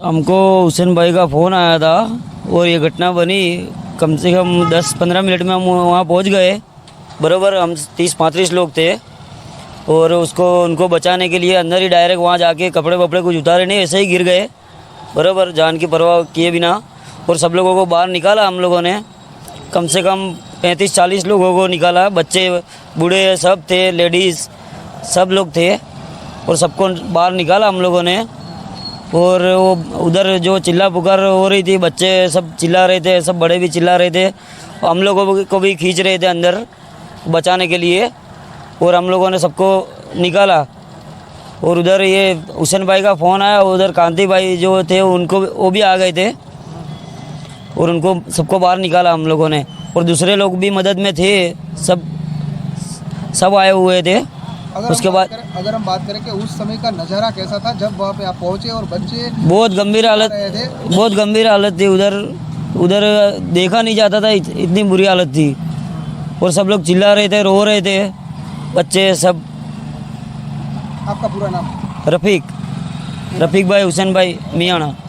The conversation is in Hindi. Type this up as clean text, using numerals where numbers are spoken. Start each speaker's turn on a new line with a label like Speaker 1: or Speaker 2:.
Speaker 1: हमको हुसैन भाई का फ़ोन आया था और ये घटना बनी। कम से कम 10-15 मिनट में हम वहाँ पहुँच गए। बराबर हम 30-35 लोग थे और उसको उनको बचाने के लिए अंदर ही डायरेक्ट वहाँ जाके कपड़े वपड़े कुछ उतारे नहीं, ऐसे ही गिर गए बराबर, जान की परवाह किए बिना। और सब लोगों को बाहर निकाला हम लोगों ने, कम से कम 35-40 लोगों को निकाला। बच्चे बूढ़े सब थे, लेडीज़ सब लोग थे और सबको बाहर निकाला हम लोगों ने। और वो उधर जो चिल्ला पुकार हो रही थी, बच्चे सब चिल्ला रहे थे, सब बड़े भी चिल्ला रहे थे। हम लोगों को भी खींच रहे थे अंदर बचाने के लिए और हम लोगों ने सबको निकाला। और उधर ये हुसैन भाई का फ़ोन आया, उधर कांति भाई जो थे उनको वो भी आ गए थे और उनको सबको बाहर निकाला हम लोगों ने। और दूसरे लोग भी मदद में थे, सब आए हुए थे। उसके बाद
Speaker 2: अगर हम बात करें कि उस समय का नज़ारा कैसा था जब वहाँ पे आप पहुँचे और बच्चे
Speaker 1: बहुत गंभीर हालत थी। उधर देखा नहीं जाता था, इतनी बुरी हालत थी। और सब लोग चिल्ला रहे थे, रो रहे थे बच्चे सब।
Speaker 2: आपका पूरा नाम?
Speaker 1: रफ़ीक भाई, हुसैन भाई मियाना।